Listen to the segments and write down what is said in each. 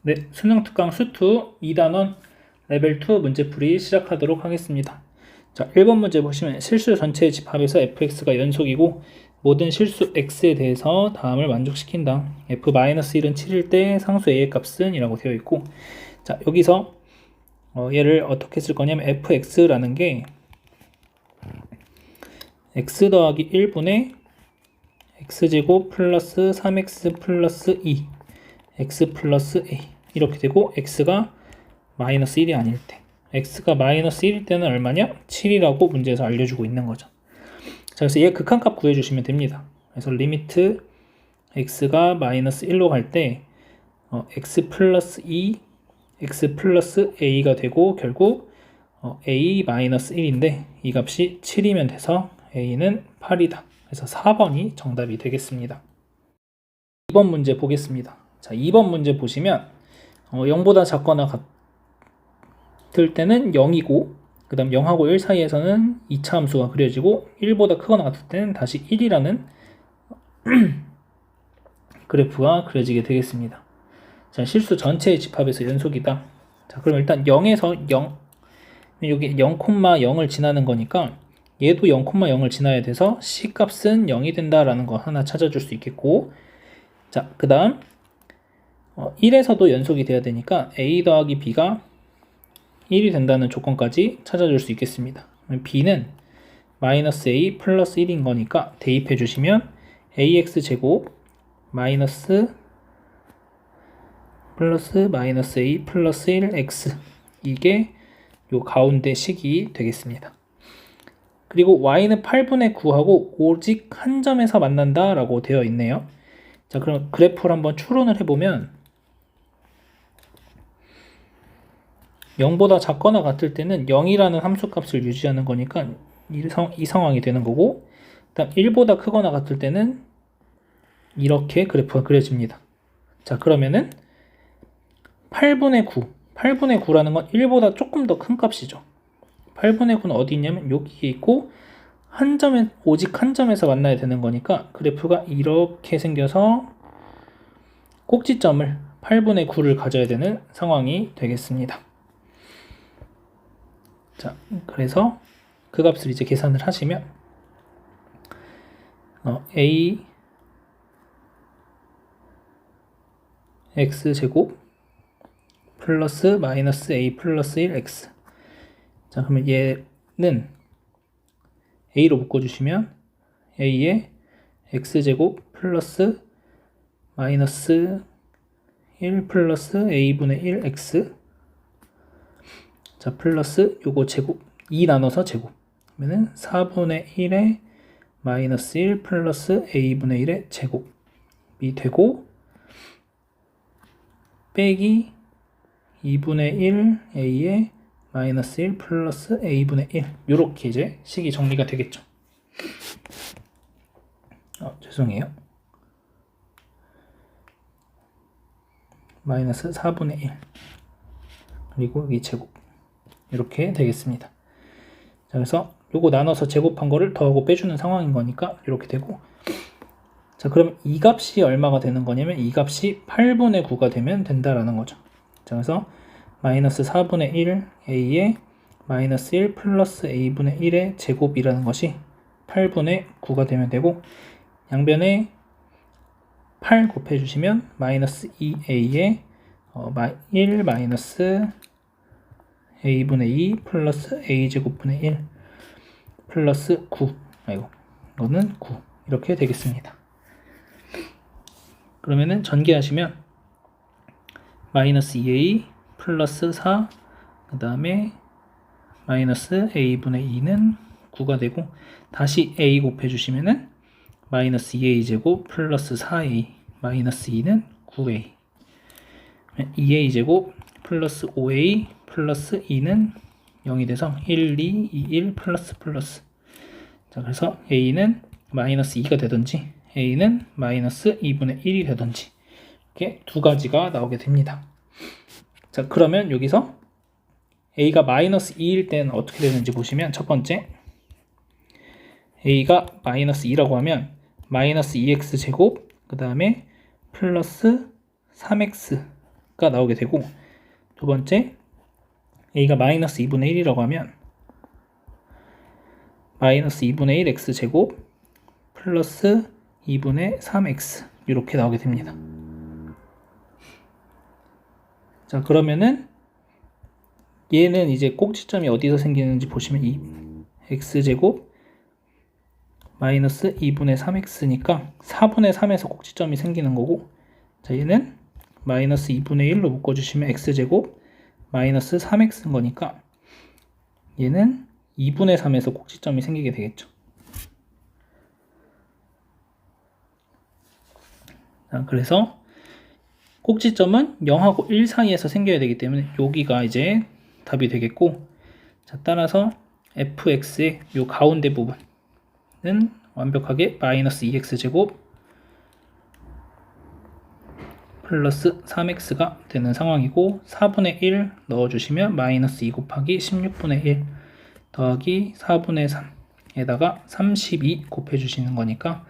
네, 수능 특강 수투 2단원 레벨 2 문제풀이 시작하도록 하겠습니다. 자, 1번 문제 보시면 실수 전체의 집합에서 fx가 연속이고 모든 실수 x에 대해서 다음을 만족시킨다. f-1은 7일 때 상수 a의 값은 이라고 되어 있고, 자, 여기서 얘를 어떻게 쓸 거냐면 fx라는 게 x 더하기 1분의 x제곱 플러스 3x 플러스 2 x 플러스 a 이렇게 되고, x가 마이너스 1이 아닐 때, x가 마이너스 1일 때는 얼마냐? 7이라고 문제에서 알려주고 있는 거죠. 자, 그래서 얘 극한값 구해주시면 됩니다. 그래서 리미트 x가 마이너스 1로 갈 때 x 플러스 2 x 플러스 a가 되고, 결국 a 마이너스 1인데 이 값이 7이면 돼서 a는 8이다. 그래서 4번이 정답이 되겠습니다. 2번 문제 보겠습니다. 자, 2번 문제 보시면 0보다 작거나 같을 때는 0이고, 그 다음 0하고 1 사이에서는 2차 함수가 그려지고 1보다 크거나 같을 때는 다시 1이라는 그래프가 그려지게 되겠습니다. 자, 실수 전체의 집합에서 연속이다. 자, 그럼 일단 0에서 0, 여기 0,0을 지나는 거니까 얘도 0,0을 지나야 돼서 C값은 0이 된다라는 거 하나 찾아줄 수 있겠고, 자, 그 다음 1에서도 연속이 돼야 되니까 A 더하기 B가 1이 된다는 조건까지 찾아줄 수 있겠습니다. B는 마이너스 A 플러스 1인 거니까 대입해 주시면 AX제곱 마이너스 플러스 마이너스 A 플러스 1X, 이게 요 가운데 식이 되겠습니다. 그리고 Y는 8분의 9하고 오직 한 점에서 만난다 라고 되어 있네요. 자, 그럼 그래프를 한번 추론을 해보면 0보다 작거나 같을 때는 0이라는 함수값을 유지하는 거니까 이 상황이 되는 거고, 그다음 1보다 크거나 같을 때는 이렇게 그래프가 그려집니다. 자, 그러면은 8분의 9라는 건 1보다 조금 더 큰 값이죠. 8분의 9는 어디 있냐면 여기에 있고, 오직 한 점에서 만나야 되는 거니까 그래프가 이렇게 생겨서 꼭지점을 8분의 9를 가져야 되는 상황이 되겠습니다. 자, 그래서 그 값을 이제 계산을 하시면 a x제곱 플러스 마이너스 a 플러스 1x. 자, 그러면 얘는 a로 묶어주시면 a에 x제곱 플러스 마이너스 1 플러스 a분의 1x, 자, 플러스 요거 제곱 2 나눠서 제곱, 그러면은 4분의 1에 마이너스 1 플러스 a분의 1의 제곱이 되고, 빼기 2분의 1 a에 마이너스 1 플러스 a분의 1, 요렇게 이제 식이 정리가 되겠죠. 죄송해요. 마이너스 4분의 1 그리고 여기 제곱, 이렇게 되겠습니다. 자, 그래서 요거 나눠서 제곱한 거를 더하고 빼주는 상황인 거니까 이렇게 되고, 자, 그럼 이 값이 얼마가 되는 거냐면 이 값이 8분의 9가 되면 된다라는 거죠. 자, 그래서 마이너스 4분의 1 a에 마이너스 1 플러스 a분의 1의 제곱이라는 것이 8분의 9가 되면 되고, 양변에 8 곱해주시면 마이너스 2a에 1 마이너스 a분의 2 플러스 a제곱분의 1 플러스 9, 이거는 9, 이렇게 되겠습니다. 그러면은 전개하시면 마이너스 2a 플러스 4, 그 다음에 마이너스 a분의 2는 9가 되고, 다시 a 곱해주시면은 마이너스 2a 제곱 플러스 4a 마이너스 2는 9a, 2a 제곱 플러스 5a 플러스 2는 0이 돼서 1, 2, 2, 1 플러스 플러스. 자, 그래서 a는 마이너스 2가 되든지 a는 마이너스 2분의 1이 되든지, 이렇게 두 가지가 나오게 됩니다. 자, 그러면 여기서 a가 마이너스 2일 때는 어떻게 되는지 보시면, 첫 번째 a가 마이너스 2라고 하면 마이너스 2x 제곱, 그 다음에 플러스 3x 나오게 되고, 두 번째 a가 마이너스 2분의 1이라고 하면 마이너스 2분의 1 x제곱 플러스 2분의 3x 이렇게 나오게 됩니다. 자, 그러면은 얘는 이제 꼭지점이 어디서 생기는지 보시면 이 x제곱 마이너스 2분의 3x니까 4분의 3에서 꼭지점이 생기는 거고, 자, 얘는 마이너스 2분의 1로 묶어주시면 x제곱 마이너스 3x인 거니까 얘는 2분의 3에서 꼭지점이 생기게 되겠죠. 자, 그래서 꼭지점은 0하고 1 사이에서 생겨야 되기 때문에 여기가 이제 답이 되겠고, 자, 따라서 fx의 요 가운데 부분은 완벽하게 마이너스 2x제곱 플러스 3x가 되는 상황이고, 4분의 1 넣어주시면 마이너스 2 곱하기 16분의 1 더하기 4분의 3에다가 32 곱해주시는 거니까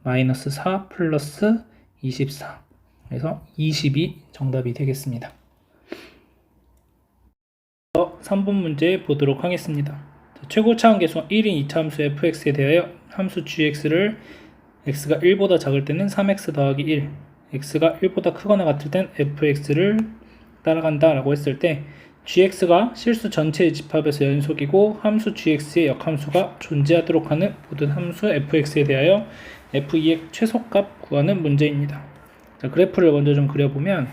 마이너스 4 플러스 24, 그래서 22 정답이 되겠습니다. 3번 문제 보도록 하겠습니다. 자, 최고 차항계수가 1인 2차함수 fx에 대하여 함수 gx를 x가 1보다 작을 때는 3x 더하기 1, x가 1보다 크거나 같을 땐 fx를 따라간다 라고 했을 때, gx가 실수 전체의 집합에서 연속이고 함수 gx의 역함수가 존재하도록 하는 모든 함수 fx에 대하여 f2의 최소값 구하는 문제입니다. 자, 그래프를 먼저 좀 그려보면,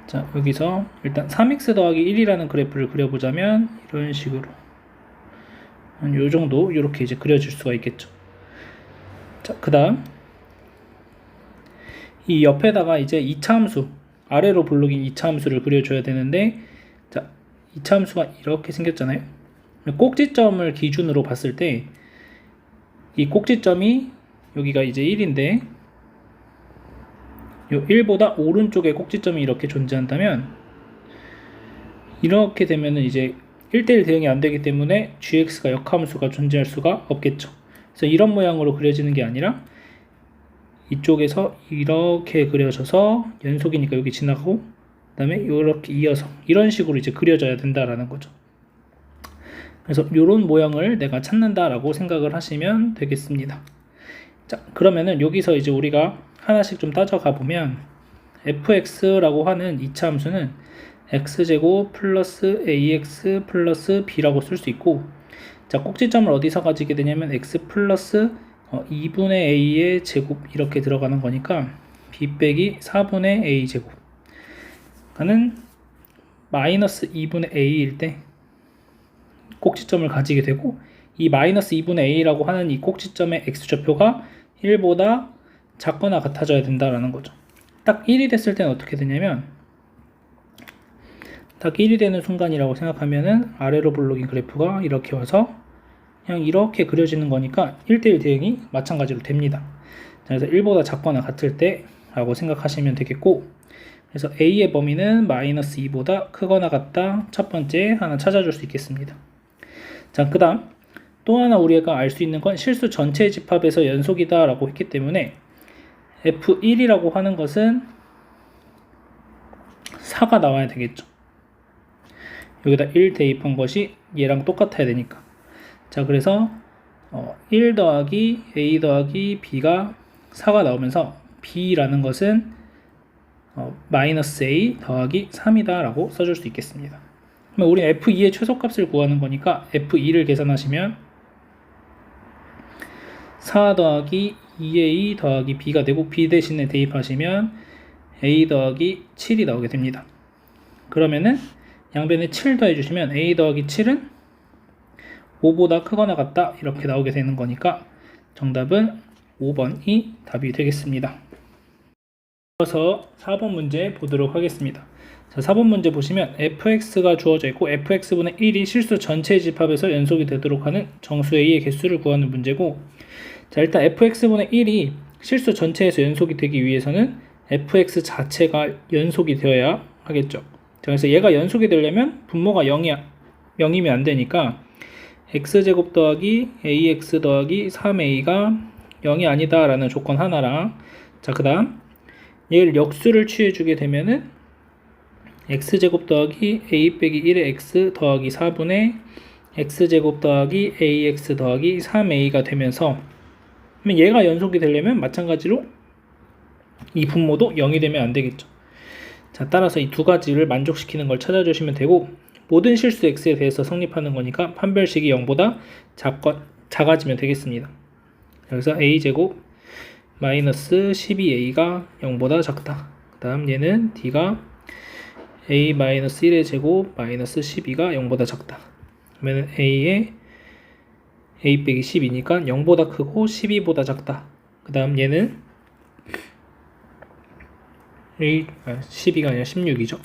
자, 여기서 일단 3x 더하기 1이라는 그래프를 그려보자면 이런 식으로 요 정도 이렇게 이제 그려줄 수가 있겠죠. 자, 그 다음 이 옆에다가 이제 2차 함수, 아래로 블록인 2차 함수를 그려줘야 되는데, 자, 2차 함수가 이렇게 생겼잖아요. 꼭지점을 기준으로 봤을 때 이 꼭지점이 여기가 이제 1인데 요 1보다 오른쪽에 꼭지점이 이렇게 존재한다면, 이렇게 되면은 이제 1대1 대응이 안 되기 때문에 gx가 역함수가 존재할 수가 없겠죠. 그래서 이런 모양으로 그려지는 게 아니라 이쪽에서 이렇게 그려져서 연속이니까 여기 지나가고, 그 다음에 이렇게 이어서 이런 식으로 이제 그려져야 된다라는 거죠. 그래서 이런 모양을 내가 찾는다라고 생각을 하시면 되겠습니다. 자, 그러면은 여기서 이제 우리가 하나씩 좀 따져가 보면 fx라고 하는 2차 함수는 x제곱 플러스 ax 플러스 b라고 쓸 수 있고, 자, 꼭지점을 어디서 가지게 되냐면 x 플러스 2분의 a의 제곱 이렇게 들어가는 거니까 b 빼기 4분의 a 제곱 가는 마이너스 2분의 a일 때 꼭지점을 가지게 되고, 이 마이너스 2분의 a라고 하는 이 꼭지점의 x좌표가 1보다 작거나 같아져야 된다라는 거죠. 딱 1이 됐을 때는 어떻게 되냐면, 딱 1이 되는 순간이라고 생각하면은 아래로 블록인 그래프가 이렇게 와서 그냥 이렇게 그려지는 거니까 1대1 대응이 마찬가지로 됩니다. 그래서 1보다 작거나 같을 때 라고 생각하시면 되겠고, 그래서 a의 범위는 마이너스 2보다 크거나 같다, 첫 번째 하나 찾아줄 수 있겠습니다. 자, 그 다음 또 하나 우리가 알 수 있는 건 실수 전체의 집합에서 연속이다 라고 했기 때문에 f1이라고 하는 것은 4가 나와야 되겠죠. 여기다 1 대입한 것이 얘랑 똑같아야 되니까. 자, 그래서 1 더하기 a 더하기 b가 4가 나오면서 b라는 것은 마이너스 a 더하기 3이다 라고 써줄 수 있겠습니다. 그러면 우리 f2의 최소값을 구하는 거니까 f2를 계산하시면 4 더하기 2a 더하기 b가 되고, b 대신에 대입하시면 a 더하기 7이 나오게 됩니다. 그러면은 양변에 7 더해주시면 a 더하기 7은 5보다 크거나 같다 이렇게 나오게 되는 거니까 정답은 5번이 답이 되겠습니다. 이어서 4번 문제 보도록 하겠습니다. 자, 4번 문제 보시면 fx가 주어져 있고 fx분의 1이 실수 전체의 집합에서 연속이 되도록 하는 정수 a의 개수를 구하는 문제고, 자, 일단 fx분의 1이 실수 전체에서 연속이 되기 위해서는 fx 자체가 연속이 되어야 하겠죠. 자, 그래서 얘가 연속이 되려면 분모가 0이면 안 되니까 x제곱 더하기 ax 더하기 3a가 0이 아니다 라는 조건 하나랑, 자 그 다음 얘를 역수를 취해주게 되면은 x제곱 더하기 a 빼기 1의 x 더하기 4분의 x제곱 더하기 ax 더하기 3a가 되면서, 그러면 얘가 연속이 되려면 마찬가지로 이 분모도 0이 되면 안 되겠죠. 자, 따라서 이 두 가지를 만족시키는 걸 찾아주시면 되고, 모든 실수 x에 대해서 성립하는 거니까 판별식이 0보다 작아지면 되겠습니다. 그래서 a제곱 마이너스 12a가 0보다 작다. 그 다음 얘는 d가 a 마이너스 1의 제곱 마이너스 12가 0보다 작다. 그러면 a의 a 빼기 12니까 0보다 크고 12보다 작다. 그 다음 얘는 12가 아니라 16이죠.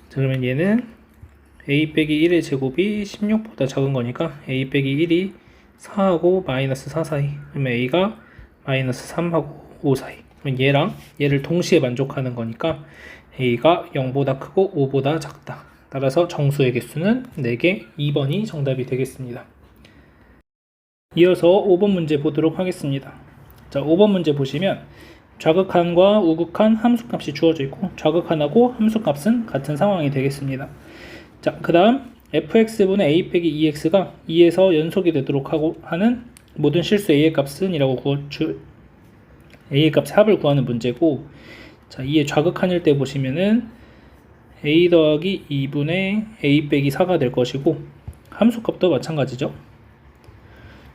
자, 그러면 얘는 a 빼기 1의 제곱이 16보다 작은 거니까 a 빼기 1이 4하고 마이너스 4 사이. 그러면 a가 마이너스 3하고 5 사이. 그러면 얘랑 얘를 동시에 만족하는 거니까 a가 0보다 크고 5보다 작다. 따라서 정수의 개수는 4개, 2번이 정답이 되겠습니다. 이어서 5번 문제 보도록 하겠습니다. 자, 5번 문제 보시면 좌극한과 우극한 함수값이 주어져 있고, 좌극한하고 함수값은 같은 상황이 되겠습니다. 자, 그 다음 fx분의 a 빼기 2x가 2에서 연속이 되도록 하는 모든 실수 a의 값은 이라고 a의 값의 합을 구하는 문제고, 자, 2의 좌극한일 때 보시면은 a 더하기 2분의 a 빼기 4가 될 것이고, 함수값도 마찬가지죠.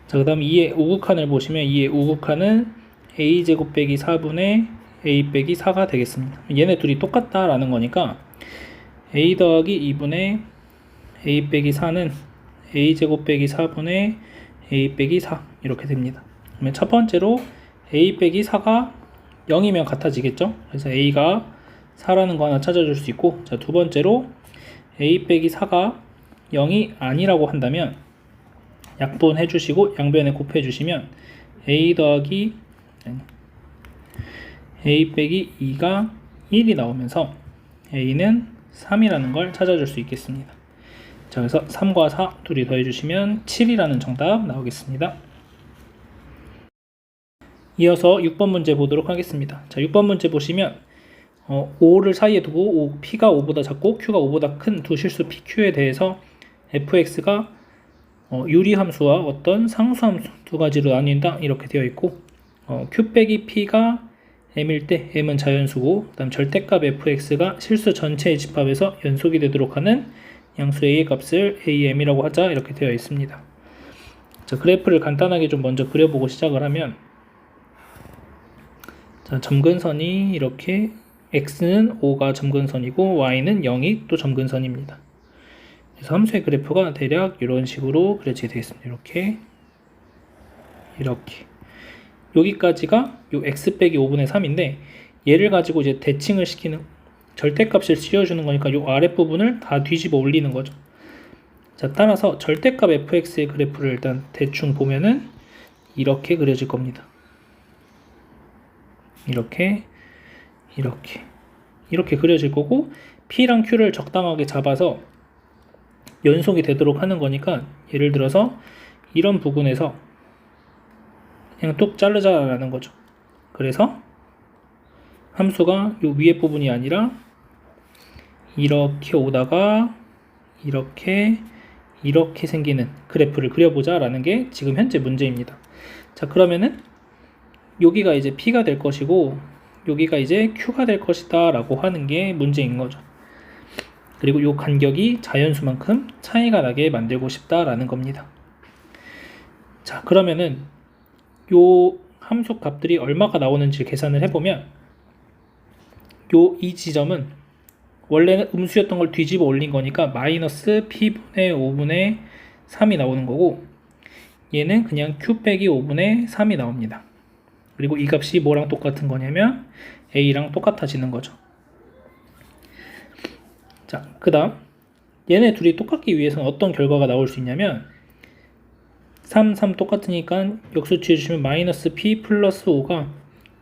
자, 그 다음 2의 우극한을 보시면 2의 우극한은 a제곱 빼기 4분의 a 빼기 4가 되겠습니다. 얘네 둘이 똑같다라는 거니까 a 더하기 2분의 a 빼기 4는 a제곱 빼기 4분의 a 빼기 4 이렇게 됩니다. 그러면 첫 번째로 a 빼기 4가 0이면 같아지겠죠. 그래서 a가 4라는 거 하나 찾아줄 수 있고, 자, 두 번째로 a 빼기 4가 0이 아니라고 한다면 약분해 주시고 양변에 곱해 주시면 a 더하기 a 빼기 2가 1이 나오면서 a는 3이라는 걸 찾아줄 수 있겠습니다. 자, 그래서 3과 4 둘이 더해주시면 7이라는 정답 나오겠습니다. 이어서 6번 문제 보도록 하겠습니다. 자, 6번 문제 보시면 5를 사이에 두고 p가 5보다 작고 q가 5보다 큰 두 실수 pq에 대해서 fx가 유리함수와 어떤 상수함수 두 가지로 나뉜다 이렇게 되어 있고, q 빼기 p가 m일 때 m은 자연수고, 그 다음 절대값 fx가 실수 전체의 집합에서 연속이 되도록 하는 양수 a의 값을 am이라고 하자 이렇게 되어 있습니다. 자, 그래프를 간단하게 좀 먼저 그려보고 시작을 하면, 자, 점근선이 이렇게 x는 5가 점근선이고 y는 0이 또 점근선입니다. 그래서 함수의 그래프가 대략 이런 식으로 그려지게 되겠습니다. 이렇게 여기까지가 요 x 빼기 5분의 3인데, 얘를 가지고 이제 대칭을 시키는 절대값을 씌워주는 거니까 요 아랫부분을 다 뒤집어 올리는 거죠. 자, 따라서 절대값 fx의 그래프를 일단 대충 보면은 이렇게 그려질 겁니다. 이렇게 그려질 거고, p랑 q를 적당하게 잡아서 연속이 되도록 하는 거니까, 예를 들어서 이런 부분에서 그냥 뚝 자르자라는 거죠. 그래서 함수가 요 위에 부분이 아니라 이렇게 오다가 이렇게 생기는 그래프를 그려보자 라는 게 지금 현재 문제입니다. 자, 그러면은 여기가 이제 p가 될 것이고 여기가 이제 q가 될 것이다 라고 하는 게 문제인 거죠. 그리고 요 간격이 자연수만큼 차이가 나게 만들고 싶다라는 겁니다. 자, 그러면은 요 함수 값들이 얼마가 나오는지 계산을 해보면, 이 지점은 원래는 음수였던 걸 뒤집어 올린 거니까 마이너스 p분의 5분의 3이 나오는 거고, 얘는 그냥 q 빼기 5분의 3이 나옵니다. 그리고 이 값이 뭐랑 똑같은 거냐면 a랑 똑같아지는 거죠. 자, 그 다음 얘네 둘이 똑같기 위해서는 어떤 결과가 나올 수 있냐면, 3, 3 똑같으니까 역수 취해주시면 마이너스 p 플러스 5가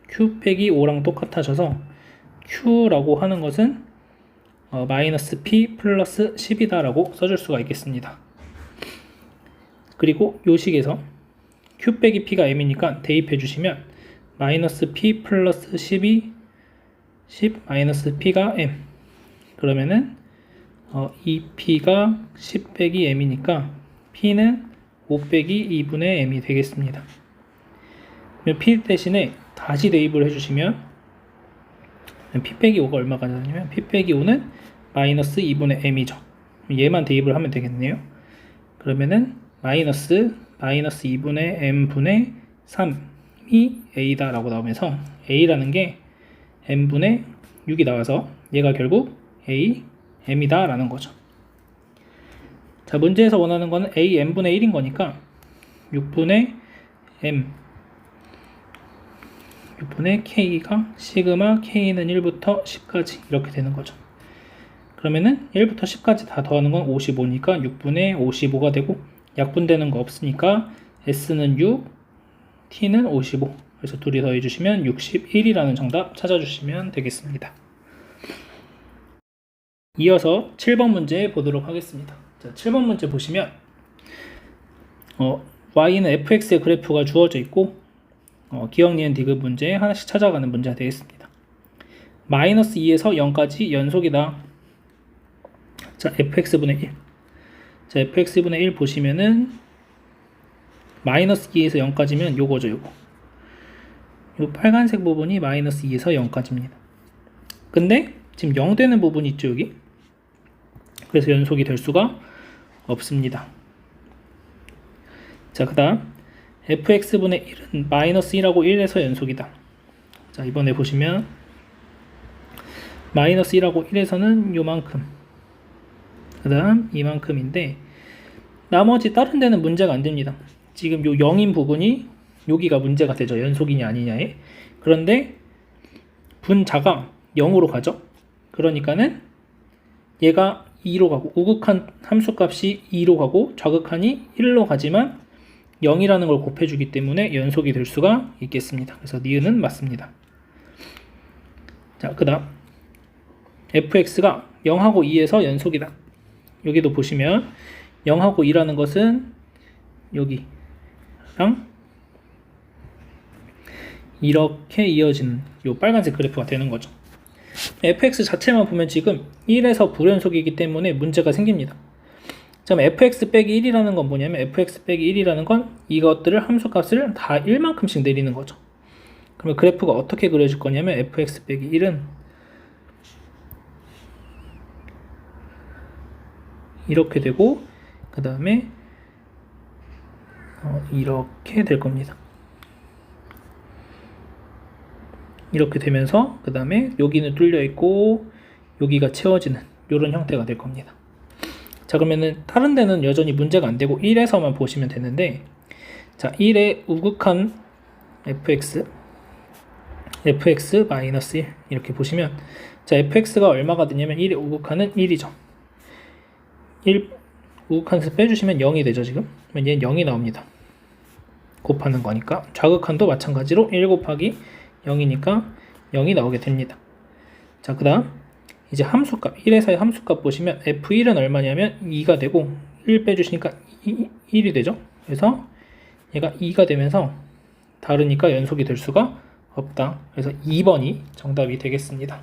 q 빼기 5랑 똑같아져서 q라고 하는 것은 마이너스 p 플러스 10이다 라고 써줄 수가 있겠습니다. 그리고 요 식에서 q 빼기 p가 m이니까 대입해 주시면 마이너스 p 플러스 10이 10 마이너스 p가 m. 그러면은 이 p가 10 빼기 m이니까 p는 5 빼기 2분의 m이 되겠습니다. p 대신에 다시 대입을 해주시면 p 빼기 5가 얼마가 되냐면 p 빼기 5는 마이너스 2분의 m이죠. 얘만 대입을 하면 되겠네요. 그러면은 마이너스 2분의 m분의 3이 a다 라고 나오면서 a라는 게 m분의 6이 나와서 얘가 결국 a m이다 라는 거죠. 자, 문제에서 원하는 거는 a m분의 1인 거니까 6분의 m 6분의 k가 시그마 k는 1부터 10까지 이렇게 되는 거죠. 그러면은 1부터 10까지 다 더하는 건 55니까 6분의 55가 되고 약분되는 거 없으니까 s는 6, t는 55. 그래서 둘이 더해주시면 61이라는 정답 찾아주시면 되겠습니다. 이어서 7번 문제 보도록 하겠습니다. 자, 7번 문제 보시면 y는 fx의 그래프가 주어져 있고 기억, 니은, 디귿 문제 하나씩 찾아가는 문제가 되겠습니다. 마이너스 2에서 0까지 연속이다. 자, fx분의 1. 자, fx분의 1 보시면은 마이너스 2에서 0까지면 요거죠, 요거. 요 빨간색 부분이 마이너스 2에서 0까지입니다. 근데 지금 0 되는 부분이 있죠, 여기. 그래서 연속이 될 수가 없습니다. 자, 그 다음 fx분의 1은 마이너스 1하고 1에서 연속이다. 자, 이번에 보시면 마이너스 1하고 1에서는 요만큼, 그 다음 이만큼인데 나머지 다른 데는 문제가 안 됩니다. 지금 요 0인 부분이 여기가 문제가 되죠. 연속이냐 아니냐에. 그런데 분자가 0으로 가죠. 그러니까는 얘가 2로 가고 우극한 함수값이 2로 가고 좌극한이 1로 가지만 0이라는 걸 곱해주기 때문에 연속이 될 수가 있겠습니다. 그래서 니은은 맞습니다. 자, 그 다음 fx가 0하고 2에서 연속이다. 여기도 보시면 0하고 2라는 것은 여기랑 이렇게 이어지는 요 빨간색 그래프가 되는 거죠. fx 자체만 보면 지금 1에서 불연속이기 때문에 문제가 생깁니다. 그럼 fx 빼기 1이라는 건 뭐냐면 fx 빼기 1이라는 건 이것들을 함수값을 다 1만큼씩 내리는 거죠. 그러면 그래프가 어떻게 그려질 거냐면 fx 빼기 1은 이렇게 되고 그 다음에 이렇게 될 겁니다. 이렇게 되면서 그 다음에 여기는 뚫려 있고 여기가 채워지는 이런 형태가 될 겁니다. 자, 그러면은 다른 데는 여전히 문제가 안 되고 1에서만 보시면 되는데, 자, 1의 우극한 fx 마이너스 1 이렇게 보시면, 자, fx가 얼마가 되냐면 1의 우극한은 1이죠. 1 우극한에서 빼주시면 0이 되죠. 지금 얘는 0이 나옵니다. 곱하는 거니까. 좌극한도 마찬가지로 1 곱하기 0이니까 0이 나오게 됩니다. 자, 그 다음 이제 함수값 1에서의 함수값 보시면 f1은 얼마냐면 2가 되고 1 빼주시니까 1이 되죠. 그래서 얘가 2가 되면서 다르니까 연속이 될 수가 없다. 그래서 2번이 정답이 되겠습니다.